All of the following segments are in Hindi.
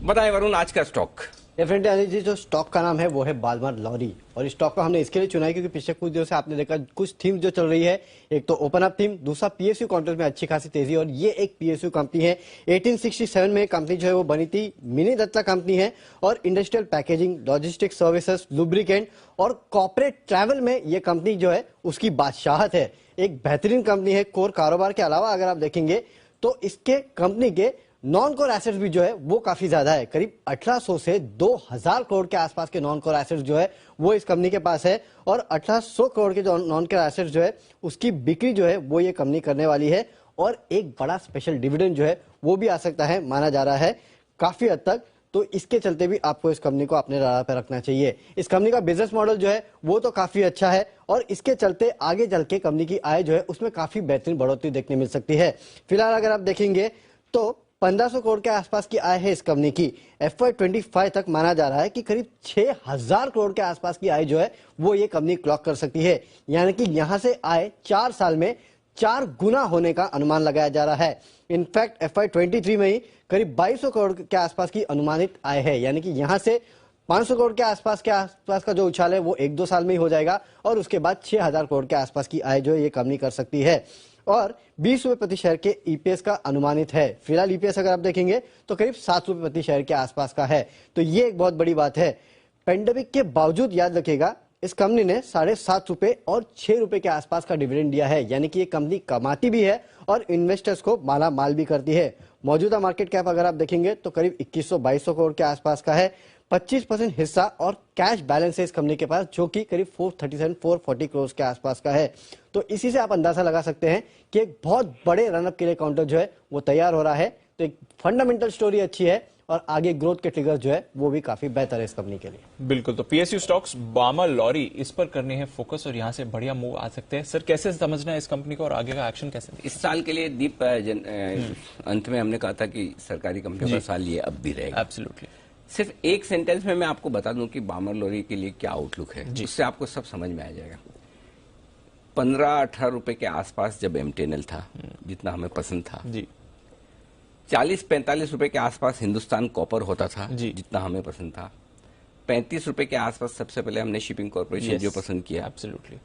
बताएं वरुण, आज का स्टॉक। डेफिनेटली अनिल जी, जो स्टॉक का नाम है वो है बालमार लॉरी, और इस स्टॉक को हमने इसके लिए चुना है क्योंकि पिछले कुछ दिनों से आपने देखा कुछ थीम जो चल रही है। एक तो ओपन अप थीम, दूसरा पीएसयू काउंटर में अच्छी खासी तेजी, और ये एक पीएसयू कंपनी है। 1867 में कंपनी जो है वो बनी थी, मिनी दत्ता कंपनी है, और industrial packaging, logistic services, lubricant और कॉर्पोरेट ट्रैवल में ये कंपनी जो है उसकी बादशाहत है। एक बेहतरीन कंपनी है। कोर कारोबार के अलावा अगर आप देखेंगे तो इसके कंपनी के नॉन कोर एसेट्स भी जो है वो काफी ज्यादा है। करीब 1800 से 2000 करोड़ के आसपास के नॉन कोर एसेट्स जो है वो इस कंपनी के पास है, और 1800 करोड़ के जो नॉन कोर एसेट्स जो है उसकी बिक्री जो है वो ये कंपनी करने वाली है। और एक बड़ा स्पेशल डिविडेंड जो है वो भी आ सकता है, माना जा रहा है काफी हद तक। तो इसके चलते भी आपको इस कंपनी को अपने राह पर रखना चाहिए। इस कंपनी का बिजनेस मॉडल जो है वो तो काफी अच्छा है, और इसके चलते आगे चल के कंपनी की आय जो है उसमें काफी बेहतरीन बढ़ोतरी देखने मिल सकती है। फिलहाल अगर आप देखेंगे तो 1500 करोड़ के आसपास की आय है इस कंपनी की। FY25 तक माना जा रहा है कि करीब 6000 करोड़ के आसपास की आय जो है वो ये कंपनी क्लॉक कर सकती है। यानी कि यहां से आय 4 साल में 4 गुना होने का अनुमान लगाया जा रहा है। इनफैक्ट FY23 में ही करीब 2200 करोड़ के आसपास की अनुमानित आय है। यानी कि यहां से 500 करोड़ के आसपास का जो उछाल है वो 1-2 साल में ही हो जाएगा, और उसके बाद 6000 करोड़ के आसपास की आय जो है ये कंपनी कर सकती है। और 20 रुपए प्रति शेयर के ईपीएस का अनुमानित है। फिलहाल ईपीएस अगर आप देखेंगे तो करीब 7 रुपए प्रति शेयर के आसपास का है। तो ये एक बहुत बड़ी बात है। पेंडेमिक के बावजूद याद रखिएगा इस कंपनी ने 7.5 रुपए और 6 रुपए के आसपास का डिविडेंड दिया है। यानी कि ये कंपनी कमाती भी है और इन्वेस्टर्स को माला माल भी करती है। मौजूदा मार्केट कैप अगर आप देखेंगे तो करीब 2100-2200 करोड़ के आसपास का है। 25% हिस्सा और कैश बैलेंस है इस कंपनी के पास, जो कि करीब 437-440 करोड़ के आसपास का है। तो इसी से आप अंदाजा लगा सकते हैं कि एक बहुत बड़े रनअप के लिए काउंटर जो है वो तैयार हो रहा है। तो एक फंडामेंटल स्टोरी अच्छी है, और आगे ग्रोथ के ट्रिगर्स जो है वो भी काफी बेहतर है इस कंपनी के लिए। बिल्कुल, तो पीएसयू स्टॉक्स, बालमार लॉरी, इस पर करने हैं फोकस और यहां से बढ़िया मूव आ सकते हैं। सर, कैसे समझना है इस कंपनी को और आगे का एक्शन कैसे? इस साल के लिए दीप अंत में हमने कहा था कि सरकारी कंपनियों का साल ये अब भी रहेगा। एब्सोल्युटली। सिर्फ एक सेंटेंस में मैं आपको बता दूं कि बालमार लॉरी के लिए क्या आउटलुक है, उससे आपको सब समझ में आ जाएगा। 15-18 रुपए के आसपास जब एमटीएनएल था, जितना हमें पसंद था जी, 40-45 रुपए के आसपास हिंदुस्तान कॉपर होता था जितना हमें पसंद था। 35 रुपए के आसपास सबसे पहले हमने शिपिंग कॉर्पोरेशन जो पसंद किया, एब्सोल्युटली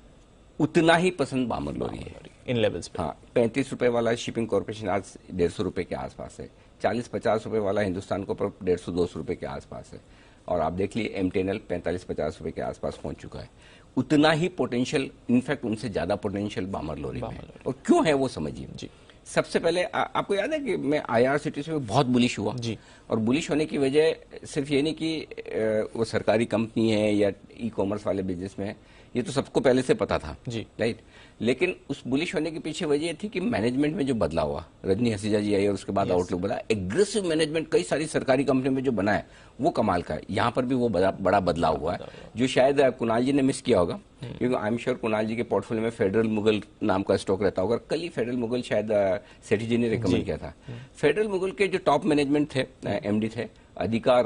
उतना ही पसंद बालमार लॉरी है इन लेवल्स पे। हाँ, 35 रुपए वाला शिपिंग कॉर्पोरेशन आज 150 रुपए के आसपास है। 40-50 रुपए वाला हिंदुस्तान कॉपर 150-200 रुपए के आसपास है। और आप देख लिए एमटीएनएल 45-50 रुपए के आसपास पहुंच चुका है। उतना ही पोटेंशियल, इनफैक्ट उनसे ज्यादा पोटेंशियल बालमार लॉरी में। और क्यों है वो समझिए जी। सबसे पहले आपको याद है कि मैं आईआरसीटीसी में बहुत बुलिश हुआ जी, और बुलिश होने की वजह सिर्फ ये नहीं कि वो सरकारी कंपनी है या ई कॉमर्स वाले बिजनेस में है, ये तो सबको पहले से पता था जी, राइट। लेकिन उस बुलिश होने के पीछे वजह थी कि मैनेजमेंट में जो बदलाव हुआ, रजनी हसीजा जी आई और उसके बाद आउटलुक बदला। एग्रेसिव मैनेजमेंट कई सारी सरकारी कंपनियों में जो बना है वो कमाल का है। यहाँ पर भी वो बड़ा बदलाव हुआ है, जो शायद कुणाल जी ने मिस किया होगा, क्योंकि आई एम श्योर कुणाल जी के पोर्टफोलियो में फेडरल मुगल नाम का स्टॉक रहता होगा। कल ही फेडरल मुगल शायद सेठी जी ने रिकमेंड किया था। फेडरल मुगल के जो टॉप मैनेजमेंट थे, एमडी थे, अधिकार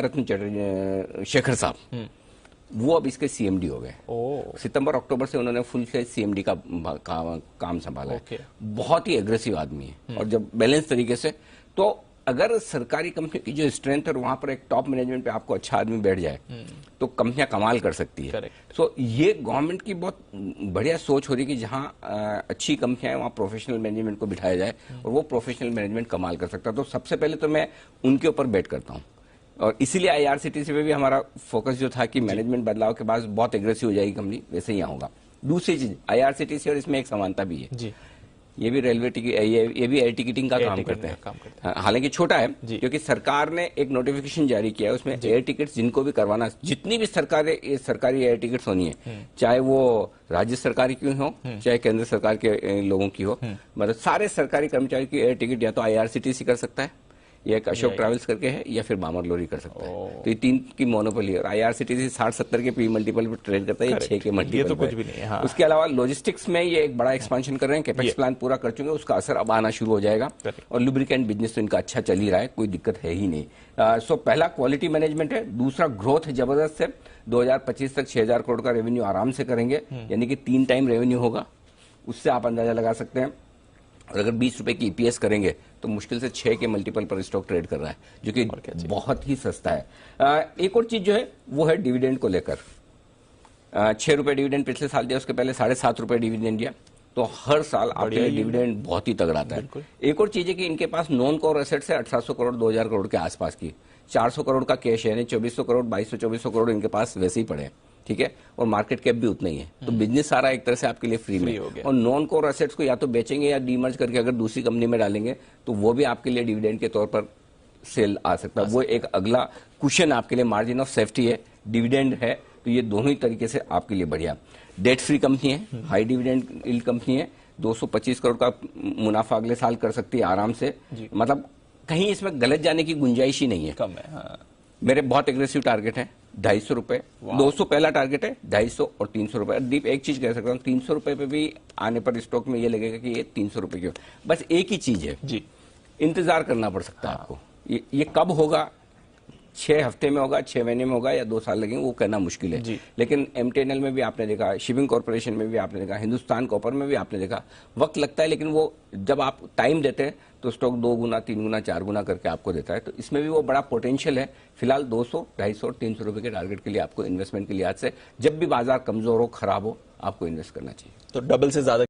रत्न चटर्जी शेखर साहब, वो अब इसके सीएमडी हो गए। सितंबर अक्टूबर से उन्होंने फुल फ्लेज सीएमडी का काम संभाला है। बहुत ही एग्रेसिव आदमी है, और जब बैलेंस तरीके से, तो अगर सरकारी कंपनी की जो स्ट्रेंथ है वहां पर एक टॉप मैनेजमेंट पे आपको अच्छा आदमी बैठ जाए तो कंपनियां कमाल कर सकती है। सो ये गवर्नमेंट की बहुत बढ़िया सोच हो रही है कि जहां अच्छी कंपनियां हैं वहां प्रोफेशनल मैनेजमेंट को बिठाया जाए, और वो प्रोफेशनल मैनेजमेंट कमाल कर सकता है। तो सबसे पहले तो मैं उनके ऊपर बेट करता हूं, और इसीलिए आईआरसीटीसी पे भी हमारा फोकस जो था कि मैनेजमेंट बदलाव के बाद बहुत एग्रेसिव हो जाएगी कंपनी, वैसे ही यहाँ होगा। दूसरी चीज, आईआरसीटीसी और इसमें एक समानता भी है जी, ये भी रेलवे टिकट, ये भी एयर टिकटिंग का काम करते हैं। हालांकि छोटा है, क्योंकि सरकार ने एक नोटिफिकेशन जारी किया है, उसमें एयर टिकट्स जिनको भी करवाना, जितनी भी सरकारी एयर टिकट्स होनी है, चाहे वो राज्य सरकार की हो चाहे केंद्र सरकार के लोगों की हो, मतलब सारे सरकारी कर्मचारी की एयर टिकट या तो आईआरसीटीसी कर सकता है, या एक अशोक ट्रैवल्स करके है, या फिर बालमार लॉरी कर सकता है। तो ये 3 की मोनोपोली है, और आईआरसीटीसी 60-70 के पी मल्टीपल पे ट्रेड करता है, ये 6 के मल्टीपल। ये तो कुछ भी नहीं है। हाँ। उसके अलावा लॉजिस्टिक्स में ये एक बड़ा एक्सपेंशन कर रहे हैं, कैपेक्स प्लान पूरा कर चुके हैं, उसका असर अब आना शुरू हो जाएगा। और लुब्रिकेंट बिजनेस तो इनका अच्छा चल ही रहा है, कोई दिक्कत है ही नहीं। सो पहला क्वालिटी मैनेजमेंट है, दूसरा ग्रोथ जबरदस्त है। 2025 तक 6000 करोड़ का रेवेन्यू आराम से करेंगे, यानी कि 3 टाइम रेवेन्यू होगा, उससे आप अंदाजा लगा सकते हैं। और अगर 20 रुपए की ईपीएस करेंगे तो तो मुश्किल से 6 के मल्टीपल पर स्टॉक ट्रेड कर रहा है, जो कि बहुत ही सस्ता है। एक और चीज जो है वो है डिविडेंड को लेकर। 6 रुपए डिविडेंड पिछले साल दिया, उसके पहले 7.5 रुपए डिविडेंड दिया, तो हर साल आपके डिविडेंड बहुत ही तगड़ा आता है। एक और चीज है कि इनके पास नॉन कोर एसेट्स है 1800 करोड़ 2000 करोड़ के आसपास की, 400 करोड़ का कैश है, यानी 2400 करोड़ 2200-2400 करोड़ इनके पास वैसे ही पड़े हैं, ठीक है, और मार्केट कैप भी उतना ही है, तो बिजनेस सारा एक तरह से आपके लिए फ्री में हो गया। और नॉन कोर एसेट्स को या तो बेचेंगे या डीमर्ज करके अगर दूसरी कंपनी में डालेंगे तो वो भी आपके लिए डिविडेंड के तौर पर सेल आ सकता है। वो एक अगला कुशन आपके लिए मार्जिन ऑफ सेफ्टी है, डिविडेंड है, तो ये दोनों ही तरीके से आपके लिए बढ़िया। डेट फ्री कंपनी है, हाई डिविडेंड यील्ड कंपनी है, 225 करोड़ का मुनाफा अगले साल कर सकती है आराम से, मतलब कहीं इसमें गलत जाने की गुंजाइश ही नहीं है। कम है, हाँ। मेरे बहुत एग्रेसिव टारगेट है 250 रुपए, 200 पहला टारगेट है, 250 और 300 रुपए। दीप एक चीज कह सकता हूँ, 300 रुपए पे भी आने पर स्टॉक में ये लगेगा कि ये 300 रुपए की, बस एक ही चीज है जी, इंतजार करना पड़ सकता है आपको। ये कब होगा, 6 हफ्ते में होगा, 6 महीने में होगा या 2 साल लगेंगे, वो कहना मुश्किल है। लेकिन एमटीएनएल में भी आपने देखा, शिपिंग कॉर्पोरेशन में भी आपने देखा, हिंदुस्तान कॉपर में भी आपने देखा, वक्त लगता है, लेकिन वो जब आप टाइम देते हैं तो स्टॉक 2 गुना 3 गुना 4 गुना करके आपको देता है। तो इसमें भी वो बड़ा पोटेंशियल है। फिलहाल 200, 250 और 300 रुपए के टारगेट के लिए आपको इन्वेस्टमेंट के लिहाज से जब भी बाजार कमजोर हो, खराब हो, आपको इन्वेस्ट करना चाहिए। तो डबल से ज्यादा